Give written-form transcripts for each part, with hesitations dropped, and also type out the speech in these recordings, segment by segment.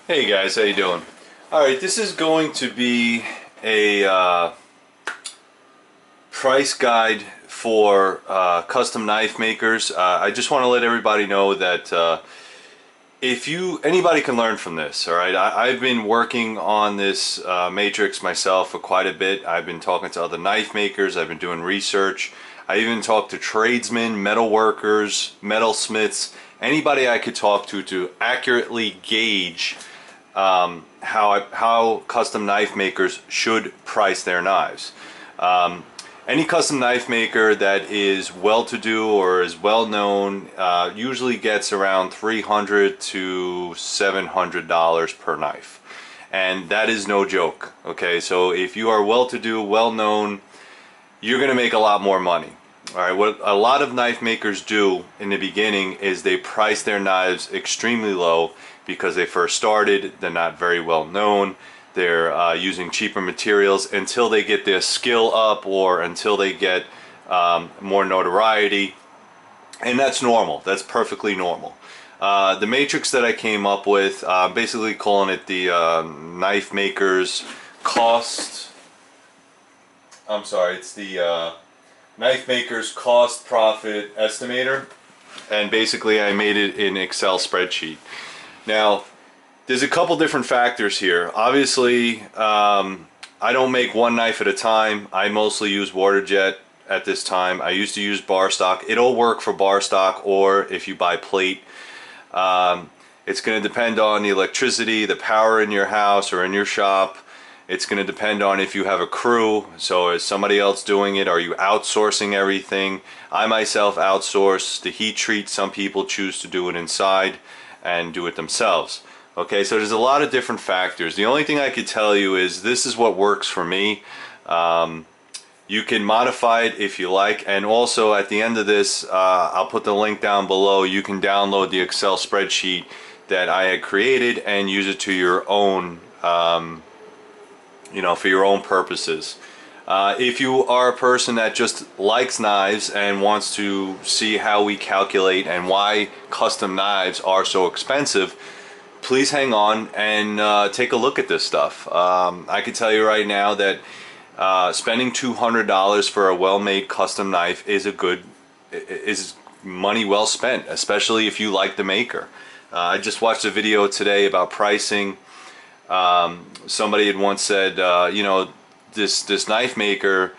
Hey guys, how you doing? Alright, this is going to be a price guide for custom knife makers. I just want to let everybody know that if anybody can learn from this. Alright, I've been working on this matrix myself for quite a bit. I've been talking to other knife makers, I've been doing research. I even talked to tradesmen, metal workers, metalsmiths, anybody I could talk to accurately gauge how custom knife makers should price their knives. Any custom knife maker that is well-to-do or is well-known usually gets around $300 to $700 per knife, and that is no joke. Okay, so if you are well-to-do, well-known, you're going to make a lot more money. Alright, what a lot of knife makers do in the beginning is they price their knives extremely low because they first started, they're not very well known, they're using cheaper materials until they get their skill up or until they get more notoriety, and that's normal, that's perfectly normal. The matrix that I came up with, basically calling it the knife maker's cost, it's the knife maker's cost profit estimator, and basically I made it in Excel spreadsheet. Now there's a couple different factors here. Obviously I don't make one knife at a time. I mostly use water jet at this time. I used to use bar stock. It'll work for bar stock or if you buy plate. It's going to depend on the electricity, the power in your house or in your shop. It's going to depend on if you have a crew, so is somebody else doing it? Are you outsourcing everything? I myself outsource the heat treat. Some people choose to do it inside and do it themselves. Okay, so there's a lot of different factors. The only thing I could tell you is this is what works for me. You can modify it if you like, and also at the end of this, I'll put the link down below. You can download the Excel spreadsheet that I had created and use it to your own for your own purposes. If you are a person that just likes knives and wants to see how we calculate and why custom knives are so expensive, please hang on and take a look at this stuff. I can tell you right now that spending $200 for a well-made custom knife is money well spent, especially if you like the maker. I just watched a video today about pricing. Somebody had once said, this knife maker,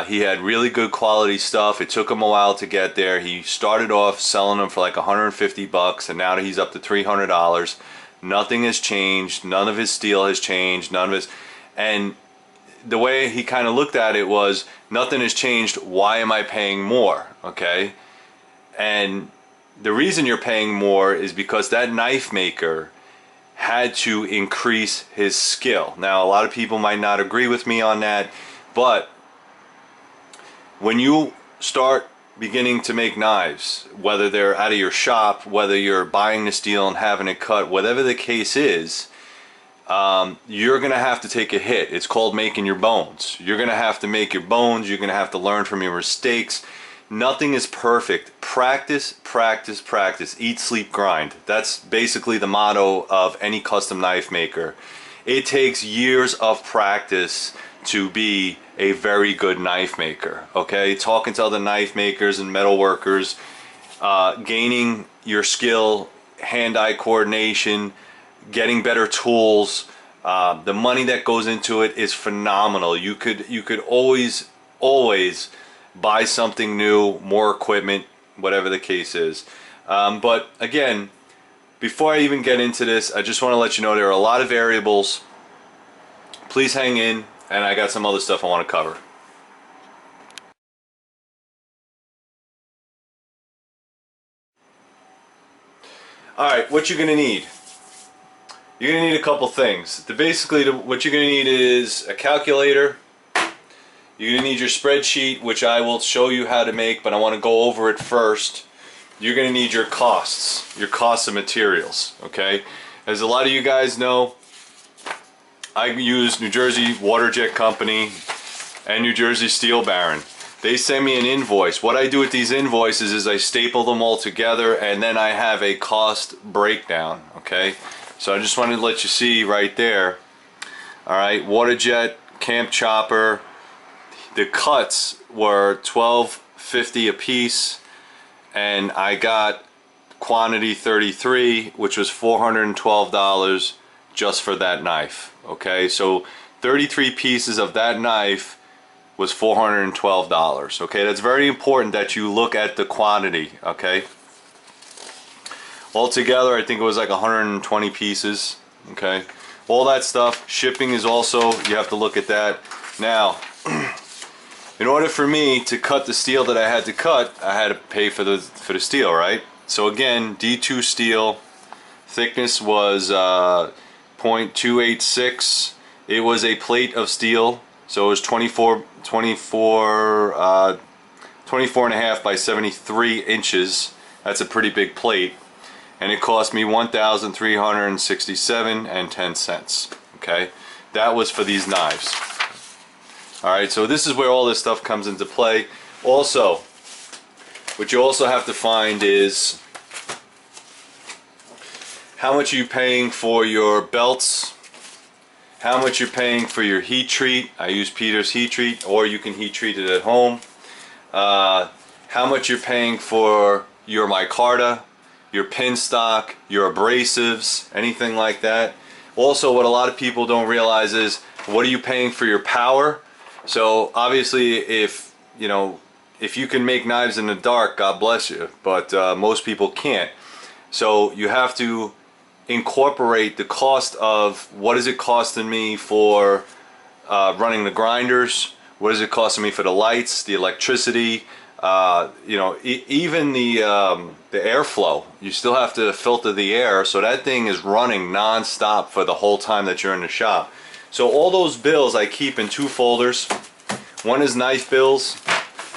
he had really good quality stuff. It took him a while to get there. He started off selling them for like 150 bucks, and now he's up to $300. Nothing has changed. None of his steel has changed. And the way he kind of looked at it was, nothing has changed. Why am I paying more? Okay, and the reason you're paying more is because that knife maker had to increase his skill. Now a lot of people might not agree with me on that, but when you start beginning to make knives, whether they're out of your shop, whether you're buying the steel and having it cut, whatever the case is, you're gonna have to take a hit. It's called making your bones. You're gonna have to make your bones. You're gonna have to learn from your mistakes. Nothing is perfect. Practice, practice, practice. Eat, sleep, grind. That's basically the motto of any custom knife maker. It takes years of practice to be a very good knife maker. Okay, talking to other knife makers and metal workers, gaining your skill, hand-eye coordination, getting better tools. The money that goes into it is phenomenal. You could always buy something new, more equipment, whatever the case is. But again, before I even get into this, I just want to let you know there are a lot of variables. Please hang in, and I got some other stuff I want to cover. Alright, what you're going to need. You're going to need a couple things. What you're going to need is a calculator. You're going to need your spreadsheet, which I will show you how to make, but I want to go over it first. You're going to need your costs of materials, okay? As a lot of you guys know, I use New Jersey Water Jet Company and New Jersey Steel Baron. They send me an invoice. What I do with these invoices is I staple them all together, and then I have a cost breakdown, okay? So I just wanted to let you see right there. All right, water jet, camp chopper. The cuts were $12.50 a piece, and I got quantity 33, which was $412 just for that knife. Okay, so 33 pieces of that knife was $412. Okay, that's very important that you look at the quantity. Okay, altogether I think it was like 120 pieces. Okay, all that stuff. Shipping is also, you have to look at that. Now in order for me to cut the steel that I had to cut, I had to pay for the steel, right? So again, D2 steel, thickness was 0.286. It was a plate of steel, so it was 24 and a half by 73 inches. That's a pretty big plate, and it cost me $1,367.10. Okay, that was for these knives. Alright, so this is where all this stuff comes into play. Also, what you also have to find is how much are you paying for your belts, how much you're paying for your heat treat. I use Peter's heat treat, or you can heat treat it at home. How much you're paying for your micarta, your pin stock, your abrasives, anything like that. Also, what a lot of people don't realize is, what are you paying for your power? So obviously, if you can make knives in the dark, God bless you, but most people can't. So you have to incorporate the cost of, what is it costing me for running the grinders, what is it costing me for the lights, the electricity, even the airflow. You still have to filter the air, so that thing is running non-stop for the whole time that you're in the shop. So all those bills I keep in two folders. One is knife bills,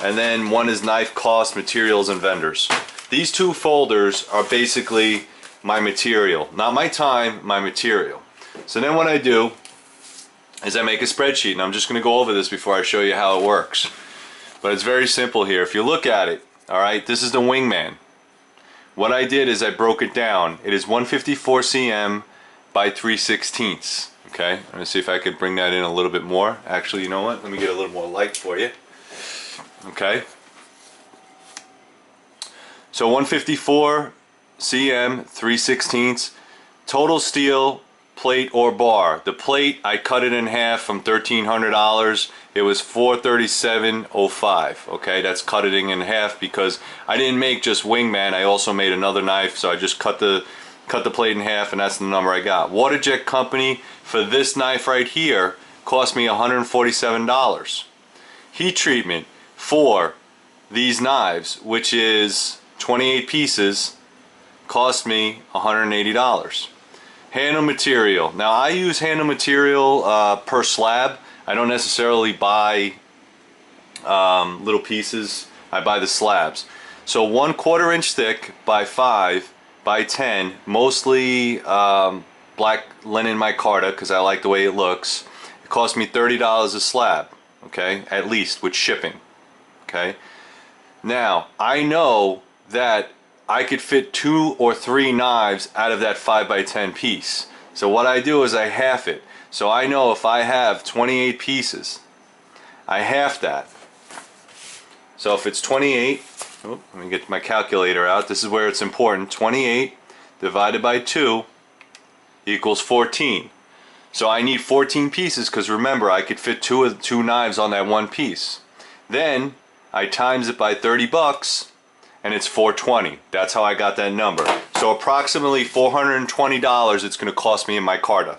and then one is knife cost, materials, and vendors. These two folders are basically my material, not my time, my material. So then what I do is I make a spreadsheet, and I'm just going to go over this before I show you how it works. But it's very simple here. If you look at it, all right, this is the wingman. What I did is I broke it down. It is 154 cm by 3/16. Okay, I'm going to see if I could bring that in a little bit more. Actually, you know what? Let me get a little more light for you. Okay. So 154 cm, 3/16. Total steel, plate or bar. The plate, I cut it in half from $1,300. It was $437.05. Okay, that's cut it in half because I didn't make just wingman. I also made another knife, so I just cut the plate in half, and that's the number I got. Water Jet Company for this knife right here cost me $147. Heat treatment for these knives, which is 28 pieces, cost me $180. Handle material. Now I use handle material per slab. I don't necessarily buy little pieces. I buy the slabs. So 1/4 inch thick by 5 by 10, mostly black linen micarta because I like the way it looks. It cost me $30 a slab, okay, at least with shipping. Okay. Now I know that I could fit 2 or 3 knives out of that 5 by 10 piece. So what I do is I half it. So I know if I have 28 pieces, I half that. So if it's 28, let me get my calculator out. This is where it's important. 28 divided by 2 equals 14. So I need 14 pieces because remember, I could fit two knives on that one piece. Then I times it by 30 bucks and it's $420. That's how I got that number. So approximately $420 it's going to cost me in micarta.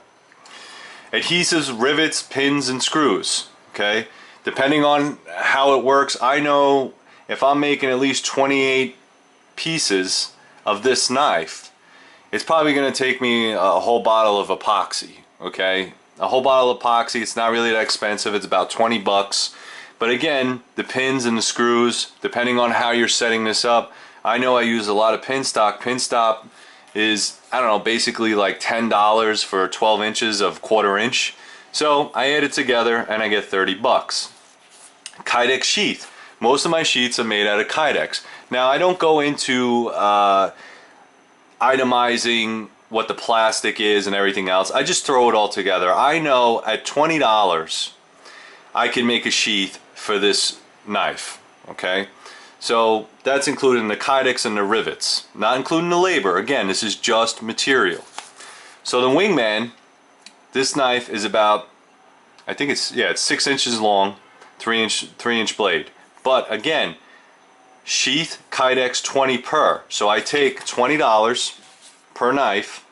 Adhesives, rivets, pins, and screws. Okay, depending on how it works, I know if I'm making at least 28 pieces of this knife, it's probably going to take me a whole bottle of epoxy. Okay, a whole bottle of epoxy. It's not really that expensive. It's about 20 bucks. But again, the pins and the screws, depending on how you're setting this up, I know I use a lot of pin stock. Pin stock is, I don't know, basically like $10 for 12 inches of 1/4 inch. So I add it together and I get 30 bucks. Kydex sheath. Most of my sheets are made out of Kydex. Now I don't go into itemizing what the plastic is and everything else. I just throw it all together. I know at $20 I can make a sheath for this knife, okay? So that's including the kydex and the rivets, not including the labor. Again, this is just material. So the Wingman, this knife is about, I think it's 6 inches long, 3-inch blade. But again, sheath kydex 20 per. So I take $20 per knife.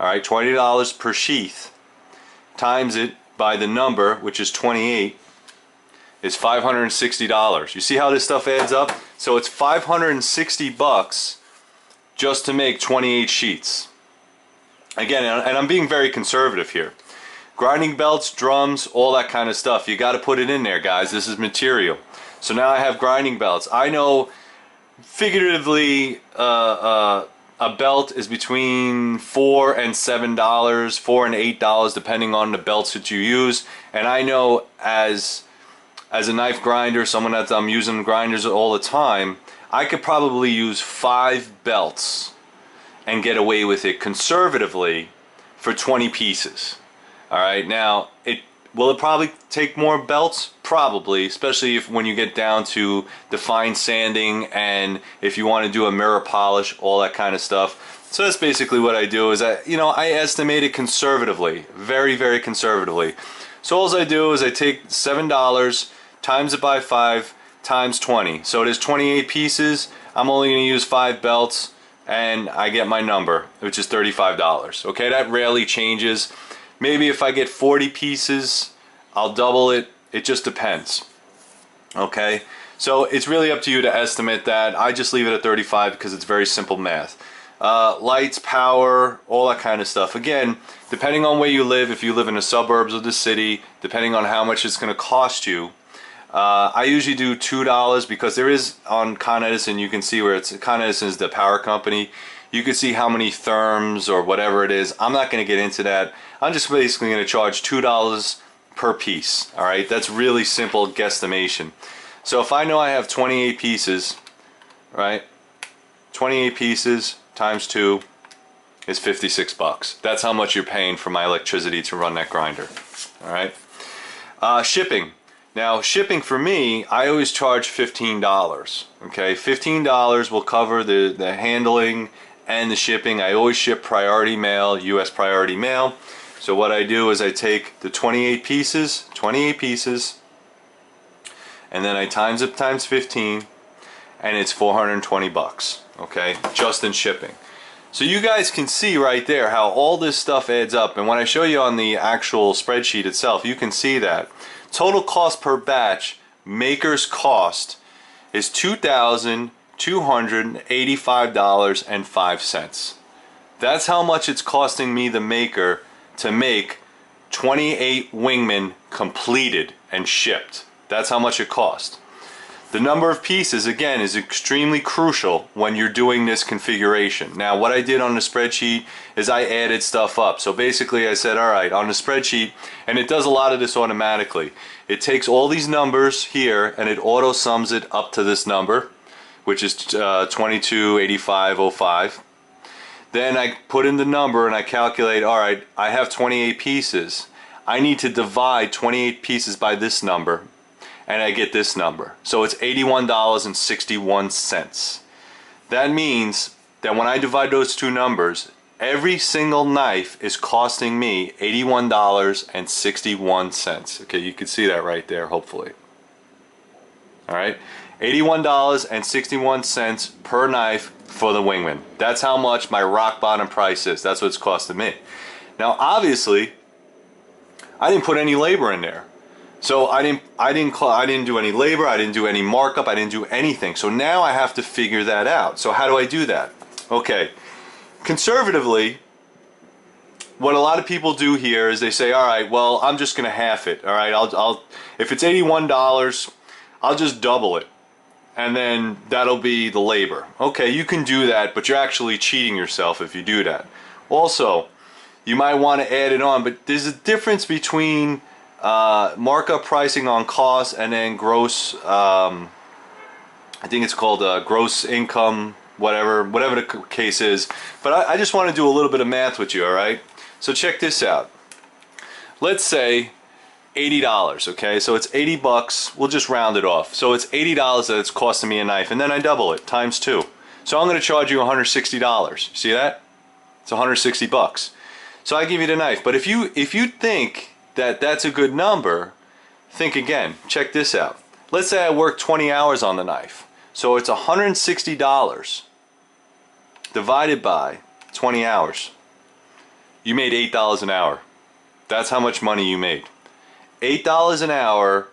All right, $20 per sheath, times it by the number, which is 28, is $560. You see how this stuff adds up? So it's $560 just to make 28 sheets. Again, and I'm being very conservative here. Grinding belts, drums, all that kind of stuff. You got to put it in there, guys. This is material. So now I have grinding belts. I know figuratively a belt is between $4 and $7, $4 and $8 depending on the belts that you use. And I know as a knife grinder, someone that I'm using grinders all the time, I could probably use 5 belts and get away with it conservatively for 20 pieces. All right, now will it probably take more belts? Probably, especially if when you get down to the fine sanding and if you want to do a mirror polish, all that kind of stuff. So that's basically what I do. Is I estimate it conservatively, very, very conservatively. So all I do is I take $7 times it by 5 times 20. So it is 28 pieces. I'm only going to use 5 belts, and I get my number, which is $35. Okay, that rarely changes. Maybe if I get 40 pieces, I'll double it. It just depends. Okay, so it's really up to you to estimate that. I just leave it at 35 because it's very simple math. Lights, power, all that kind of stuff. Again, depending on where you live, if you live in the suburbs of the city, depending on how much it's going to cost you, I usually do $2 because there is on Con Edison, you can see where it's, Con Edison is the power company. You can see how many therms or whatever it is. I'm not going to get into that. I'm just basically going to charge $2 per piece. All right, that's really simple guesstimation. So if I know I have 28 pieces, right? 28 pieces times 2 is $56. That's how much you're paying for my electricity to run that grinder. All right. Shipping. Now shipping for me, I always charge $15. Okay, $15 will cover the handling and the shipping. I always ship priority mail, US priority mail. So what I do is I take the 28 pieces, and then I times it times 15, and it's 420 bucks, okay, just in shipping. So you guys can see right there how all this stuff adds up, and when I show you on the actual spreadsheet itself, you can see that total cost per batch, maker's cost, is $2,285.05. That's how much it's costing me, the maker, to make 28 Wingman completed and shipped. That's how much it cost. The number of pieces, again, is extremely crucial when you're doing this configuration. Now, what I did on the spreadsheet is I added stuff up. So basically I said, all right, on the spreadsheet, and it does a lot of this automatically. It takes all these numbers here and it auto sums it up to this number, which is 2285.05. Then I put in the number and I calculate, all right, I have 28 pieces. I need to divide 28 pieces by this number, and I get this number. So it's $81.61. That means that when I divide those two numbers, every single knife is costing me $81.61. Okay, you can see that right there, hopefully. All right, $81.61 per knife for the Wingman. That's how much my rock bottom price is. That's what it's costing me. Now, obviously, I didn't put any labor in there. So I didn't do any labor, I didn't do any markup, I didn't do anything. So now I have to figure that out. So how do I do that? Okay, conservatively, what a lot of people do here is they say, all right, well, I'm just gonna half it. All right, I'll if it's $81, I'll just double it, and then that'll be the labor. Okay, you can do that, but you're actually cheating yourself if you do that. Also, you might want to add it on, but there's a difference between markup pricing on cost and then gross, I think it's called gross income whatever the case is. But I just want to do a little bit of math with you, all right? So check this out. Let's say $80, okay? So it's 80 bucks. We'll just round it off. So it's $80 that it's costing me a knife, and then I double it times 2. So I'm going to charge you $160. See that? It's 160 bucks. So I give you the knife. But if you think that that's a good number, think again. Check this out. Let's say I work 20 hours on the knife. So it's $160 divided by 20 hours. You made $8 an hour. That's how much money you made. $8 an hour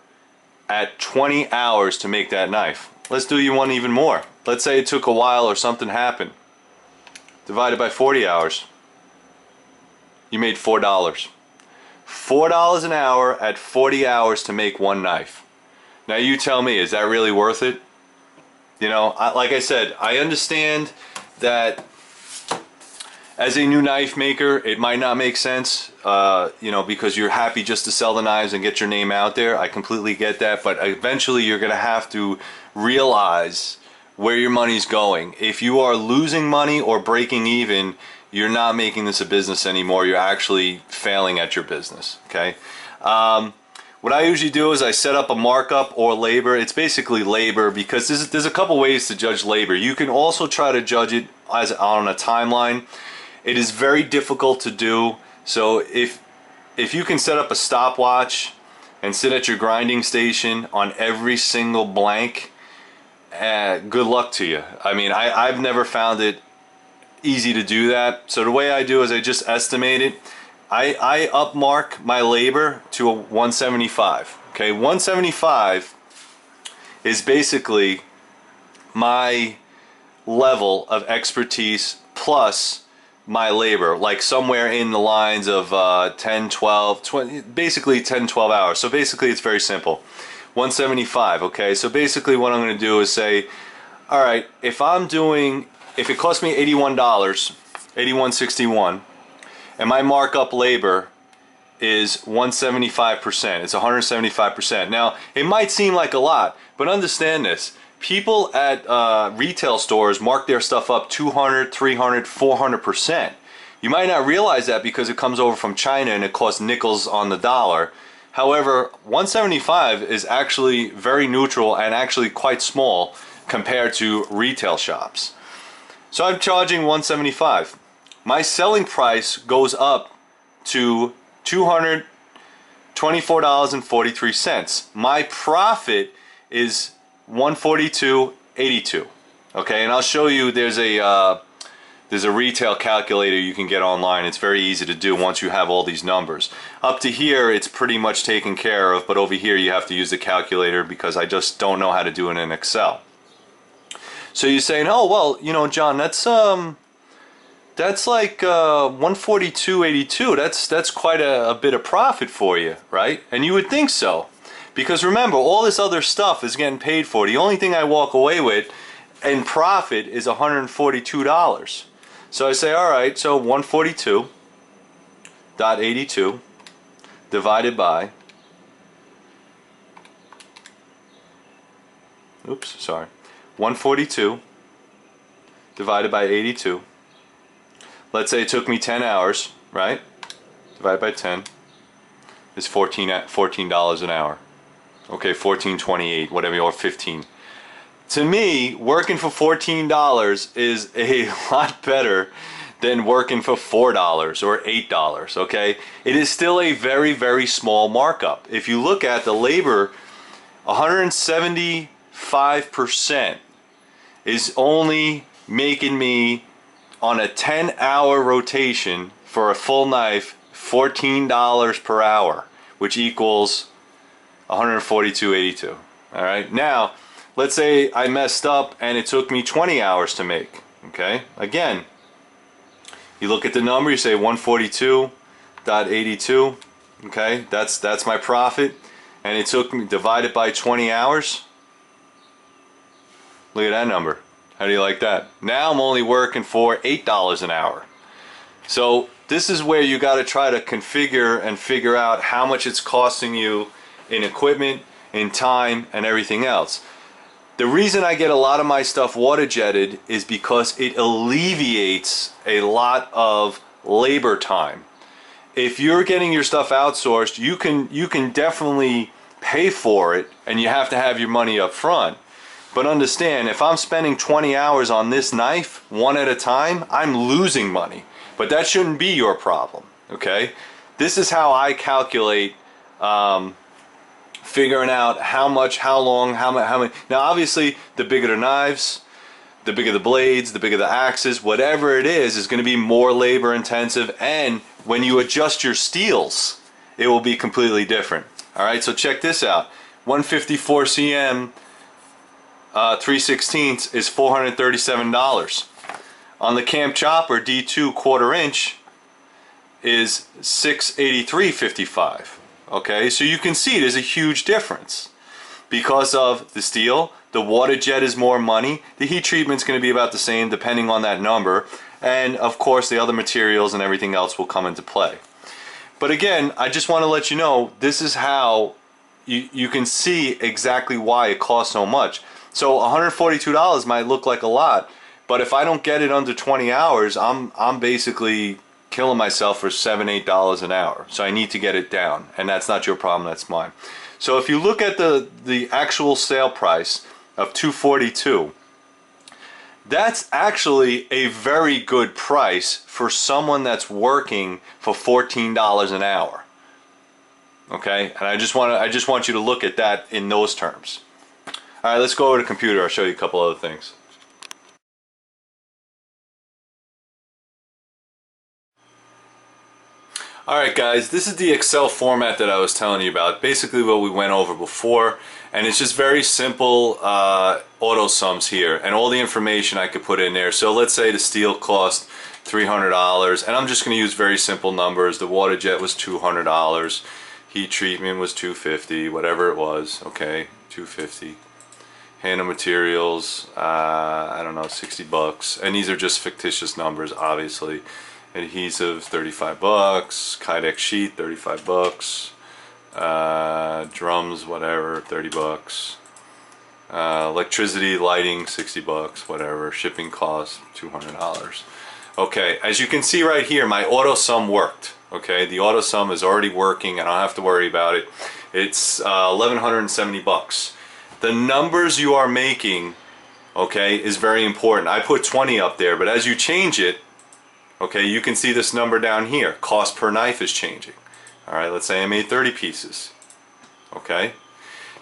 at 20 hours to make that knife. Let's do you one even more. Let's say it took a while or something happened. Divided by 40 hours. You made $4. $4 an hour at 40 hours to make one knife. Now you tell me, is that really worth it? You know, like I said, I understand that as a new knife maker, it might not make sense, you know, because you're happy just to sell the knives and get your name out there. I completely get that, but eventually you're going to have to realize where your money's going. If you are losing money or breaking even, you're not making this a business anymore. You're actually failing at your business, okay? What I usually do is I set up a markup or labor. It's basically labor, because there's a couple ways to judge labor. You can also try to judge it as on a timeline. It is very difficult to do. So if you can set up a stopwatch and sit at your grinding station on every single blank, good luck to you. I mean, I've never found it easy to do that. So the way I do is I just estimate it. I upmark my labor to a 175. Okay, 175 is basically my level of expertise plus my labor, like somewhere in the lines of 10, 12, 20, basically 10, 12 hours. So basically it's very simple. 175, okay? So basically what I'm going to do is say, all right, if it costs me $81, $81.61, and my markup labor is 175%, it's 175%. Now, it might seem like a lot, but understand this. People at retail stores mark their stuff up 200, 300, 400%. You might not realize that because it comes over from China and it costs nickels on the dollar. However, 175 is actually very neutral and actually quite small compared to retail shops. So I'm charging 175. My selling price goes up to $224.43. My profit is $142.82. Okay, and I'll show you there's a retail calculator you can get online. It's very easy to do once you have all these numbers. Up to here it's pretty much taken care of, but over here you have to use the calculator because I just don't know how to do it in Excel. So you're saying, oh well, you know, John, that's like 142.82. That's quite a bit of profit for you, right? And you would think so, because remember, all this other stuff is getting paid for. The only thing I walk away with in profit is $142. So I say, all right, so 142.82 divided by, oops, sorry, 142 divided by 82. Let's say it took me 10 hours, right? Divided by 10 is $14 an hour. Okay, $14.28, whatever, or 15. To me, working for $14 is a lot better than working for $4 or $8, okay? It is still a very, very small markup. If you look at the labor, 175% is only making me, on a 10-hour rotation for a full knife, $14 per hour, which equals $142.82. All right, now let's say I messed up and it took me 20 hours to make. Okay, again, you look at the number, you say 142.82. Okay, that's my profit, and it took me, divided by 20 hours. Look at that number. How do you like that? Now I'm only working for $8 an hour. So this is where you got to try to configure and figure out how much it's costing you in equipment, in time, and everything else. The reason I get a lot of my stuff water jetted is because it alleviates a lot of labor time. If you're getting your stuff outsourced, you can definitely pay for it, and you have to have your money up front. But understand, if I'm spending 20 hours on this knife, one at a time, I'm losing money. But that shouldn't be your problem, okay? This is how I calculate figuring out how much, how long, how many. Now obviously, the bigger the knives, the bigger the blades, the bigger the axes, whatever it is going to be more labor intensive, and when you adjust your steels, it will be completely different. Alright, so check this out. 154 cm 3/16 is $437. On the Camp Chopper D2 1/4 inch is $683.55. Okay, so you can see there's a huge difference. Because of the steel, the water jet is more money. The heat treatment's going to be about the same depending on that number. And of course the other materials and everything else will come into play. But again, I just want to let you know, this is how you can see exactly why it costs so much. So $142 might look like a lot, but if I don't get it under 20 hours, I'm basically killing myself for $7-8 an hour. So I need to get it down, and that's not your problem, that's mine. So if you look at the actual sale price of $242, that's actually a very good price for someone that's working for $14 an hour. Okay, and I just want you to look at that in those terms. All right, let's go over to the computer. I'll show you a couple other things. Alright guys, this is the Excel format that I was telling you about. Basically what we went over before, and it's just very simple auto sums here, and all the information I could put in there. So let's say the steel cost $300, and I'm just going to use very simple numbers. The water jet was $200, heat treatment was $250, whatever it was, okay, $250. Hand of materials, I don't know, $60, and these are just fictitious numbers, obviously. Adhesive, $35. Kydex sheet, $35. Drums, whatever, $30. Electricity, lighting, $60, whatever. Shipping costs, $200. Okay, as you can see right here, my auto sum worked. Okay, the auto sum is already working. I don't have to worry about it. It's $1,170. The numbers you are making, okay, is very important. I put 20 up there, but as you change it, okay, you can see this number down here. Cost per knife is changing. Alright, let's say I made 30 pieces. Okay?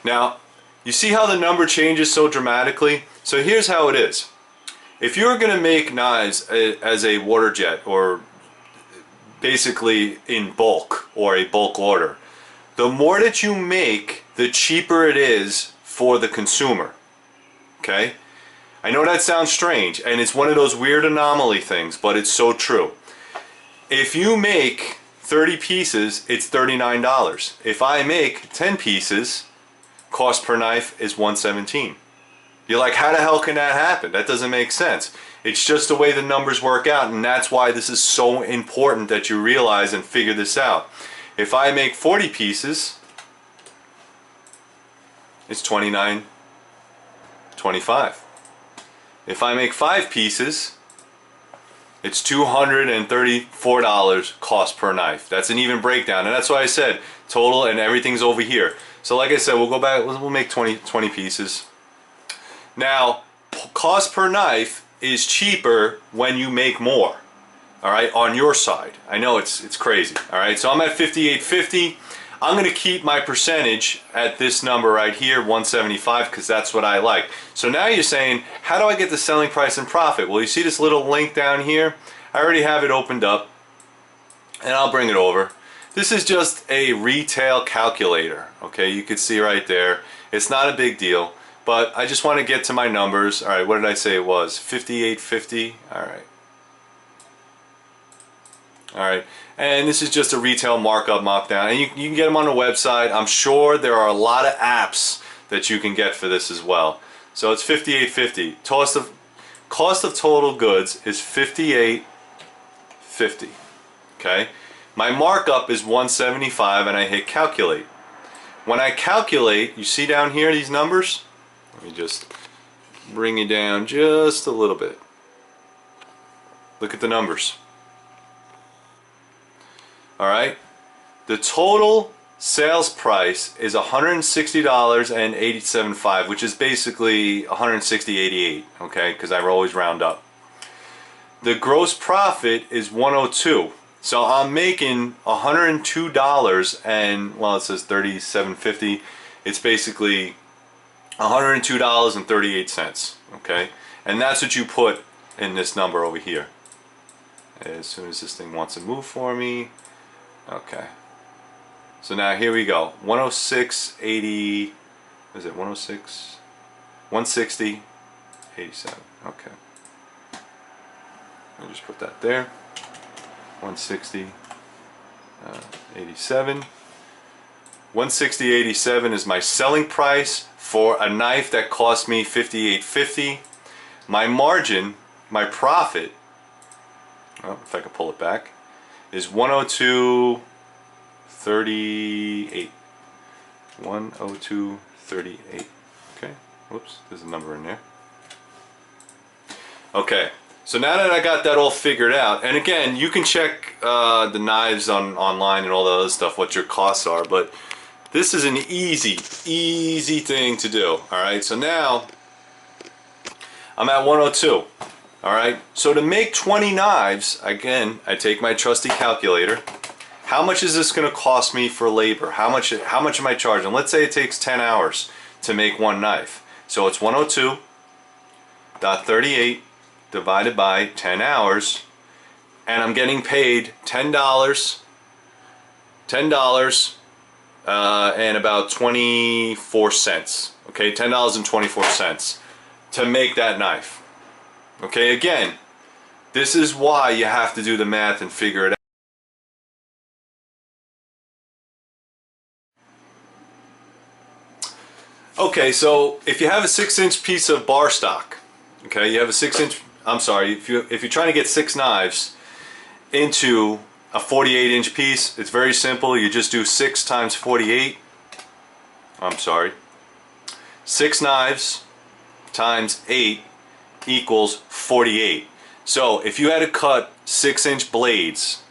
Now, you see how the number changes so dramatically? So here's how it is. If you're going to make knives as a water jet, or basically in bulk, or a bulk order, the more that you make, the cheaper it is for the consumer. Okay? I know that sounds strange, and it's one of those weird anomaly things, but it's so true. If you make 30 pieces, it's $39. If I make 10 pieces, cost per knife is $117. You're like, how the hell can that happen? That doesn't make sense. It's just the way the numbers work out, and that's why this is so important that you realize and figure this out. If I make 40 pieces, it's $29.25. If I make 5 pieces, it's $234 cost per knife. That's an even breakdown, and that's why I said total and everything's over here. So like I said, we'll go back, we'll make 20 pieces. Now, cost per knife is cheaper when you make more. Alright, on your side. I know it's crazy. Alright, so I'm at $58.50. I'm going to keep my percentage at this number right here, 175, because that's what I like. So now you're saying, how do I get the selling price and profit? Well, you see this little link down here? I already have it opened up, and I'll bring it over. This is just a retail calculator. Okay, you can see right there. It's not a big deal, but I just want to get to my numbers. All right, what did I say it was? $58.50. All right. Alright, and this is just a retail markup mockdown, and you can get them on the website. I'm sure there are a lot of apps that you can get for this as well. So it's $58.50. Cost of total goods is $58.50. Okay, my markup is $175, and I hit calculate. When I calculate, you see down here these numbers? Let me just bring you down just a little bit. Look at the numbers. Alright, the total sales price is $160.87, which is basically $160.88, okay, because I always round up. The gross profit is $102. So I'm making $102 and, well, it says $37.50. It's basically $102.38, okay? And that's what you put in this number over here. As soon as this thing wants to move for me. Okay. So now here we go. 106.80. Is it 106? 160.87. Okay. I'll just put that there. 160.87. 160.87 is my selling price for a knife that cost me $58.50. My margin, my profit, well, if I can pull it back, is 102.38. 102.38. Okay. Whoops, there's a number in there. Okay. So now that I got that all figured out, and again, you can check the knives online and all the other stuff, what your costs are, but this is an easy thing to do. Alright, so now I'm at 102. Alright, so to make 20 knives, again, I take my trusty calculator. How much is this going to cost me for labor? How much am I charging? Let's say it takes 10 hours to make one knife. So it's 102.38 divided by 10 hours, and I'm getting paid $10 and about 24 cents. Okay, $10.24 to make that knife. Okay, again, this is why you have to do the math and figure it out. Okay, so if you have a 6-inch piece of bar stock, okay, you have a 6-inch, I'm sorry, if you're trying to get 6 knives into a 48-inch piece, it's very simple. You just do 6 times 48. I'm sorry. 6 knives times 8 equals 48. So if you had to cut 6-inch blades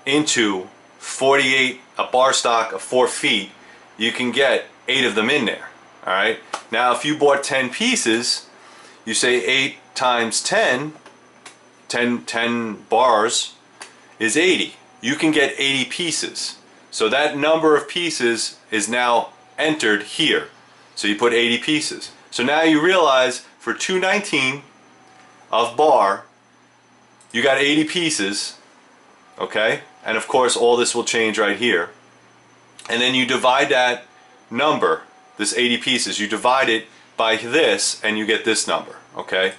into 48, a bar stock of 4 feet, you can get 8 of them in there. Alright? Now if you bought 10 pieces, you say 8 times 10 bars is 80. You can get 80 pieces. So that number of pieces is now entered here. So you put 80 pieces. So now you realize for $2.19 of bar, you got 80 pieces, okay? And of course all this will change right here. And then you divide that number, this 80 pieces, you divide it by this and you get this number, okay?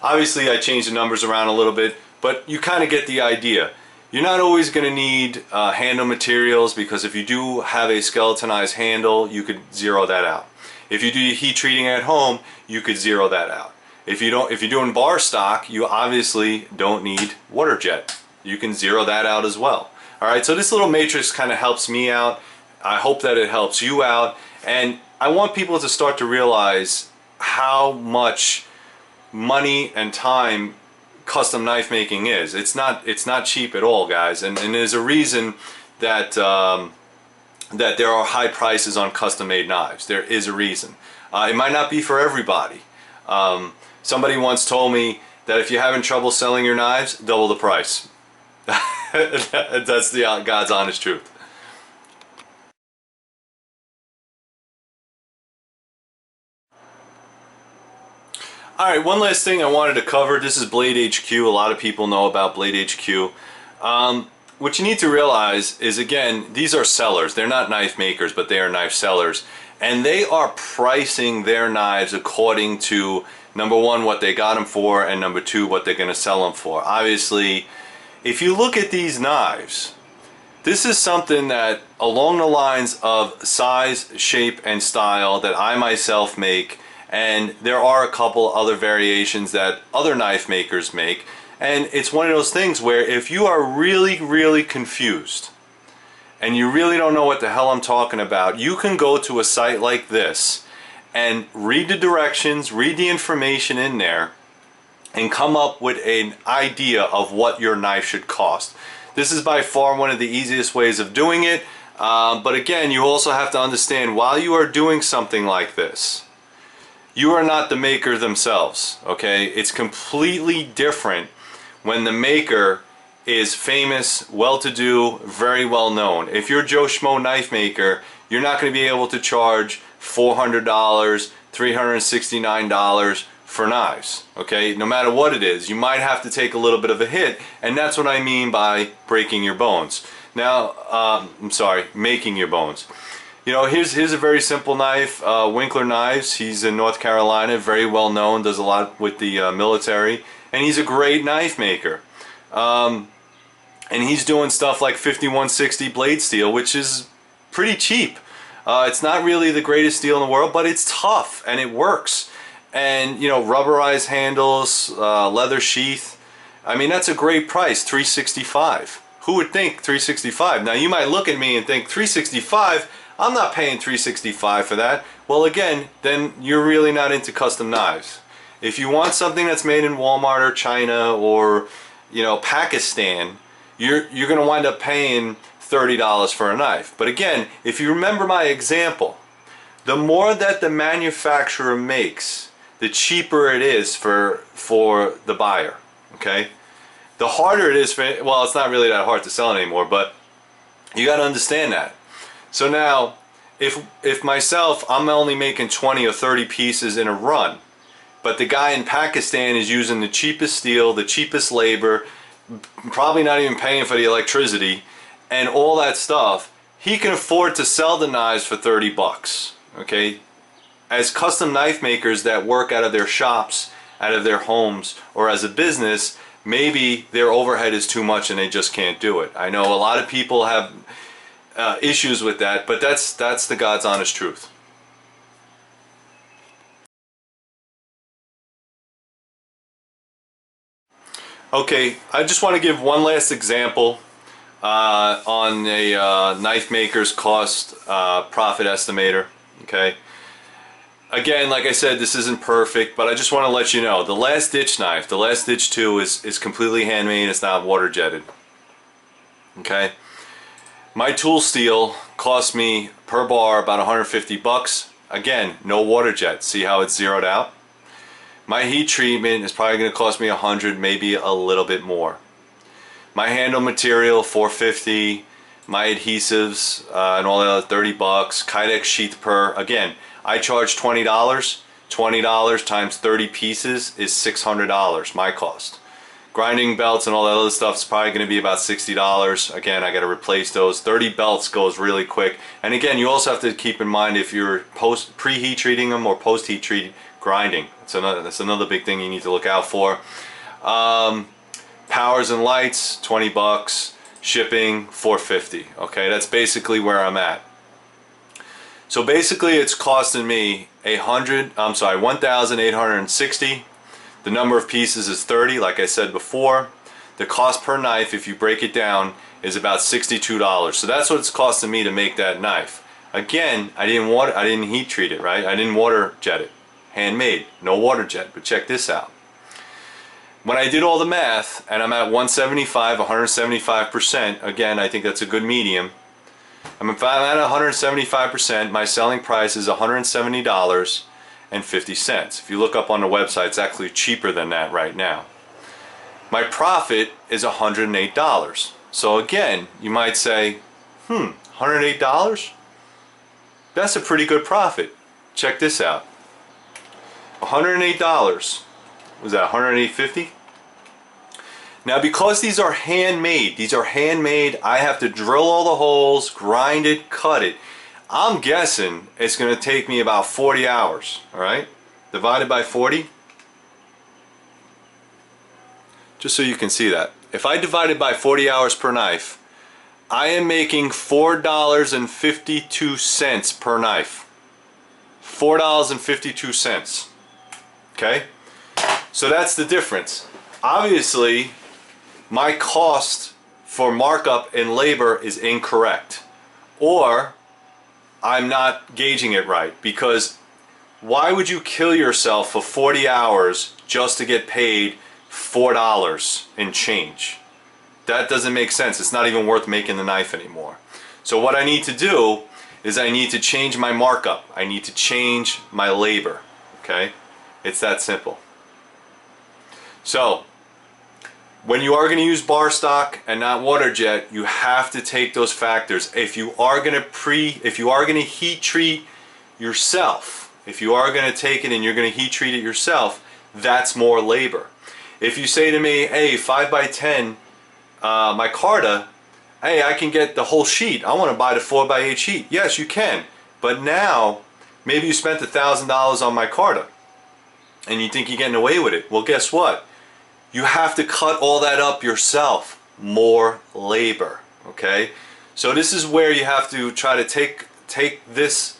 Obviously I changed the numbers around a little bit, but you kind of get the idea. You're not always going to need handle materials, because if you do have a skeletonized handle, you could zero that out. If you do your heat treating at home, you could zero that out. If you're doing bar stock, you obviously don't need water jet. You can zero that out as well. Alright, so this little matrix kind of helps me out. I hope that it helps you out, and I want people to start to realize how much money and time custom knife making is. It's not cheap at all, guys, and there's a reason that that there are high prices on custom made knives. There is a reason. It might not be for everybody. Somebody once told me that if you're having trouble selling your knives, double the price. That's the God's honest truth. Alright, one last thing I wanted to cover. This is Blade HQ. A lot of people know about Blade HQ. What you need to realize is, again, these are sellers. They're not knife makers, but they are knife sellers. And they are pricing their knives according to, number one, what they got them for, and number two, what they're going to sell them for. Obviously, if you look at these knives, this is something that, along the lines of size, shape, and style, that I myself make. And there are a couple other variations that other knife makers make, and it's one of those things where if you are really confused and you really don't know what the hell I'm talking about, you can go to a site like this and read the directions, read the information in there, and come up with an idea of what your knife should cost. This is by far one of the easiest ways of doing it, but again, you also have to understand, while you are doing something like this, you are not the maker themselves, okay? It's completely different when the maker is famous, well-to-do, very well known. If you're Joe Schmo knife maker, you're not going to be able to charge $400, $369 for knives, okay? No matter what it is, you might have to take a little bit of a hit, and that's what I mean by breaking your bones. Now, I'm sorry, making your bones. You know, here's a very simple knife, Winkler Knives. He's in North Carolina, very well known, does a lot with the military, and he's a great knife maker. And he's doing stuff like 5160 blade steel, which is pretty cheap. It's not really the greatest steel in the world, but it's tough and it works. And you know, rubberized handles, leather sheath. I mean, that's a great price, $365. Who would think $365? Now you might look at me and think $365. I'm not paying $365 for that. Well, again, then you're really not into custom knives. If you want something that's made in Walmart or China or, you know, Pakistan, you're going to wind up paying $30 for a knife. But again, if you remember my example, the more that the manufacturer makes, the cheaper it is for the buyer, okay? The harder it is for, well, it's not really that hard to sell it anymore, but you got to understand that. So now, if myself, I'm only making 20 or 30 pieces in a run, but the guy in Pakistan is using the cheapest steel, the cheapest labor, probably not even paying for the electricity, and all that stuff, he can afford to sell the knives for 30 bucks, okay? As custom knife makers that work out of their shops, out of their homes, or as a business, maybe their overhead is too much and they just can't do it. I know a lot of people have issues with that, but that's the God's honest truth. Okay, I just want to give one last example on a knife maker's cost profit estimator. Okay. Again, like I said, this isn't perfect, but I just want to let you know, the Last Ditch knife, the Last Ditch 2 is completely handmade, it's not water jetted. Okay? My tool steel cost me per bar about 150 bucks. Again, no water jet. See how it's zeroed out? My heat treatment is probably going to cost me 100, maybe a little bit more. My handle material, 450. My adhesives and all that other 30 bucks. Kydex sheath per, again, I charge $20. $20 times 30 pieces is $600, my cost. Grinding belts and all that other stuff is probably going to be about $60. Again, I got to replace those. 30 belts goes really quick. And again, you also have to keep in mind if you're pre-heat treating them or post-heat treat grinding. That's another big thing you need to look out for. Powers and lights, 20 bucks. Shipping, $450. Okay, that's basically where I'm at. So basically it's costing me $1,860. The number of pieces is 30, like I said before. The cost per knife, if you break it down, is about $62. So that's what it's costing me to make that knife. Again, I didn't heat treat it, right? I didn't water jet it. Handmade, no water jet. But check this out. When I did all the math, and I'm at 175, 175%, again, I think that's a good medium. I'm at 175%, my selling price is $170.50. If you look up on the website, it's actually cheaper than that right now. My profit is $108. So again, you might say, $108? That's a pretty good profit. Check this out. $108. Was that $108.50? Now, because these are handmade, I have to drill all the holes, grind it, cut it. I'm guessing it's going to take me about 40 hours, all right? Divided by 40. Just so you can see that. If I divide it by 40 hours per knife, I am making $4.52 per knife. $4.52. Okay? So that's the difference. Obviously, my cost for markup and labor is incorrect, or I'm not gauging it right, because Why would you kill yourself for 40 hours just to get paid $4 in change? That doesn't make sense. It's not even worth making the knife anymore. So what I need to do is I need to change my markup. I need to change my labor. Okay? It's that simple. So when you are going to use bar stock and not water jet, you have to take those factors. If you are going to heat treat yourself, if you are going to take it and you're going to heat treat it yourself, that's more labor. If you say to me, hey, 5x10 micarta, hey, I can get the whole sheet. I want to buy the 4x8 sheet. Yes, you can. But now, maybe you spent $1,000 on micarta and you think you're getting away with it. Well, guess what? You have to cut all that up yourself. More labor. Okay? So this is where you have to try to take this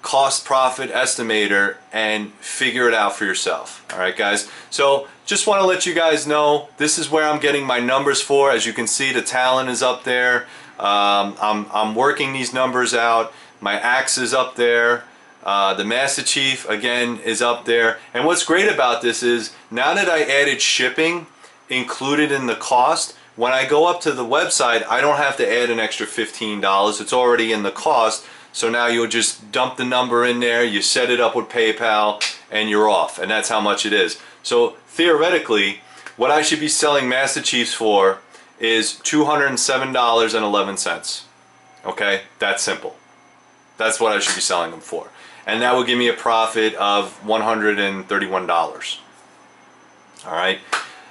cost profit estimator and figure it out for yourself. Alright guys, so just want to let you guys know this is where I'm getting my numbers for. As you can see, the Talon is up there. I'm working these numbers out. My axe is up there. The Master Chief again is up there. And what's great about this is now that I added shipping included in the cost, when I go up to the website I don't have to add an extra $15. It's already in the cost. So now you'll just dump the number in there, you set it up with PayPal, and you're off. And that's how much it is. So theoretically, what I should be selling Master Chiefs for is $207.11. Okay? That's simple. That's what I should be selling them for. And that will give me a profit of $131. Alright?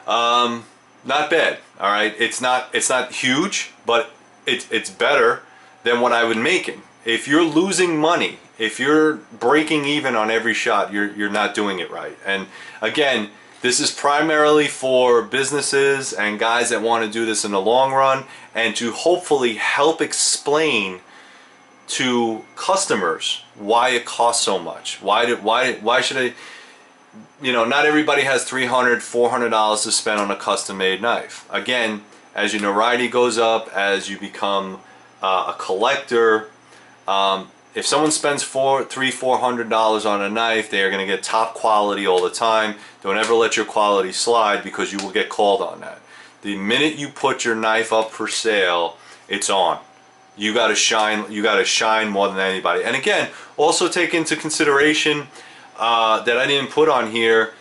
Not bad. Alright? It's not huge, but it's better than what I was making. If you're losing money, if you're breaking even on every shot, you're not doing it right. And again, this is primarily for businesses and guys that want to do this in the long run and to hopefully help explain to customers why it costs so much. Why should I, not everybody has $300, $400 to spend on a custom made knife. Again, as your notoriety goes up, as you become a collector, if someone spends $400 on a knife, they are going to get top quality all the time. Don't ever let your quality slide because you will get called on that. The minute you put your knife up for sale, it's on. You got to shine. You got to shine more than anybody. And again, also take into consideration that I didn't put on here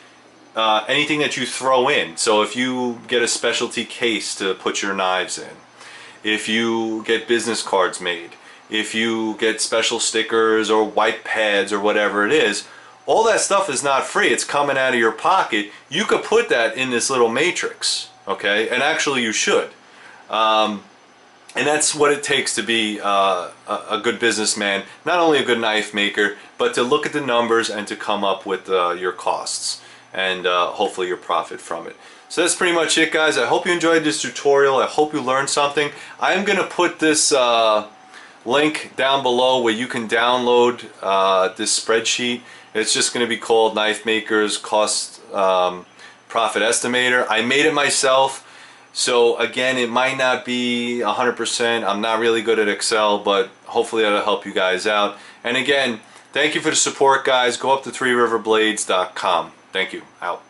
anything that you throw in. So if you get a specialty case to put your knives in, if you get business cards made, if you get special stickers or white pads or whatever it is, all that stuff is not free. It's coming out of your pocket. You could put that in this little matrix, okay? And actually you should. And that's what it takes to be a good businessman, not only a good knife maker, but to look at the numbers and to come up with your costs and hopefully your profit from it. So that's pretty much it, guys. I hope you enjoyed this tutorial. I hope you learned something. I am going to put this link down below where you can download this spreadsheet. It's just going to be called Knife Maker's Cost Profit Estimator. I made it myself, so again, it might not be 100%. I'm not really good at Excel, but hopefully that'll help you guys out. And again, thank you for the support, guys. Go up to threeriverblades.com. Thank you. Out.